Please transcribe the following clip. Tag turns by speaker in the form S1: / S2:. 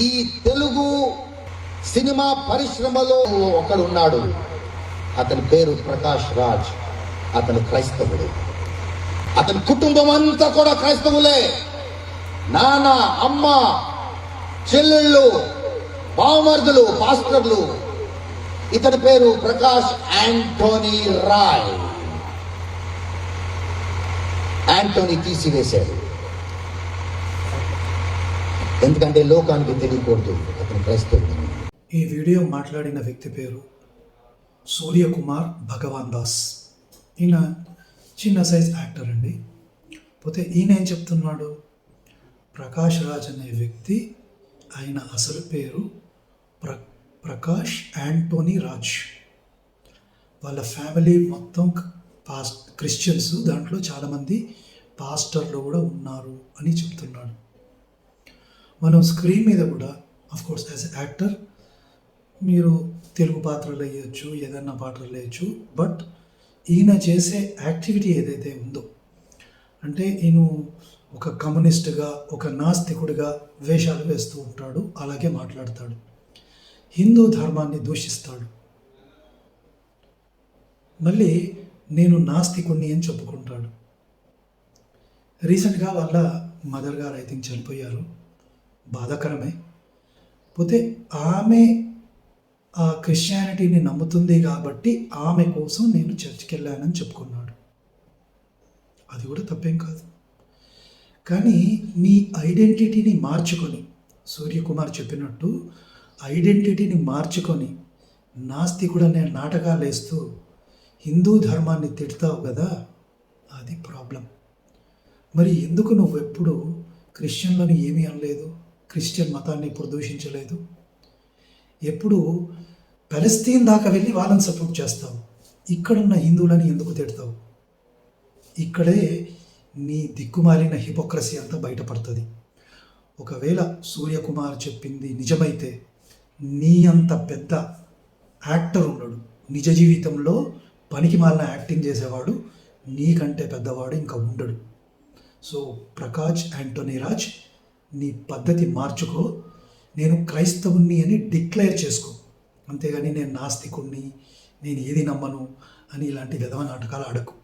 S1: ఈ తెలుగు సినిమా పరిశ్రమలో ఒకడున్నాడు. అతని పేరు ప్రకాష్ రాజ్. అతను క్రైస్తవుడు. అతని కుటుంబం అంతా కూడా క్రైస్తవులే. నాన్న, అమ్మ, చెల్లెళ్ళు, బావమర్దులు, పాస్టర్లు. ఇతని పేరు ప్రకాష్ యాంటోనీ రాయ్. యాంటోనీ తీసివేశాడు. ఎందుకంటే లోకానికి తెలియకూడదు అతను క్రైస్తవుడు.
S2: ఈ వీడియో మాట్లాడిన వ్యక్తి పేరు సూర్యకుమార్ భగవాన్ దాస్. ఈయన చిన్న సైజ్ యాక్టర్ అండి. పోతే ఈయన ఏం చెప్తున్నాడు, ప్రకాష్ రాజ్ అనే వ్యక్తి, ఆయన అసలు పేరు ప్రకాష్ యాంటోనీ రాజ్. వాళ్ళ ఫ్యామిలీ మొత్తం క్రిస్టియన్స్, దాంట్లో చాలామంది పాస్టర్లు కూడా ఉన్నారు అని చెప్తున్నాడు. మనం స్క్రీన్ మీద కూడా కోర్స్ యాజ్ యాక్టర్ మీరు తెలుగు పాత్రలు వేయచ్చు, ఏదన్నా పాత్రలు వేయచ్చు. బట్ ఈయన చేసే యాక్టివిటీ ఏదైతే ఉందో, అంటే ఈయన ఒక కమ్యూనిస్ట్గా, ఒక నాస్తికుడిగా వేషాలు వేస్తూ ఉంటాడు, అలాగే మాట్లాడతాడు, హిందూ ధర్మాన్ని దూషిస్తాడు. మళ్ళీ నేను నాస్తికుడిని అని చెప్పుకుంటాడు. రీసెంట్గా వాళ్ళ మదర్ గారు ఐ థింక్ చనిపోయారు. బాధాకరమే. పోతే ఆమె ఆ క్రిస్టియానిటీని నమ్ముతుంది కాబట్టి ఆమె కోసం నేను చర్చికి వెళ్ళానని చెప్పుకున్నాడు. అది కూడా తప్పేం కాదు. కానీ నీ ఐడెంటిటీని మార్చుకొని, సూర్యకుమార్ చెప్పినట్టు ఐడెంటిటీని మార్చుకొని నాస్తికుడు అనే నాటకాలు వేస్తూ హిందూ ధర్మాన్ని తిడతావు కదా, అది ప్రాబ్లం. మరి ఎందుకు నువ్వెప్పుడు క్రిస్టియన్లను ఏమీ అనలేదు, క్రిస్టియన్ మతాన్ని ఎప్పుడు దూషించలేదు? ఎప్పుడు పాలస్తీన్ దాకా వెళ్ళి వాళ్ళని సపోర్ట్ చేస్తావు, ఇక్కడున్న హిందువులని ఎందుకు తిడతావు? ఇక్కడే నీ దిక్కుమాలిన హిపోక్రసీ అంతా బయటపడుతుంది. ఒకవేళ సూర్యకుమార్ చెప్పింది నిజమైతే నీ అంత పెద్ద యాక్టర్ ఉన్నాడు, నిజ జీవితంలో పనికి మాలిన యాక్టింగ్ చేసేవాడు నీకంటే పెద్దవాడు ఇంకా ఉండడు. సో ప్రకాష్ యాంటోనీ రాజ్, నీ పద్ధతి మార్చుకో. నేను క్రైస్తవుణ్ణి అని డిక్లేర్ చేసుకో, అంతేగాని నేను నాస్తికుణ్ణి, నేను ఏది నమ్మను అని ఇలాంటి విధవ నాటకాలు ఆడకు.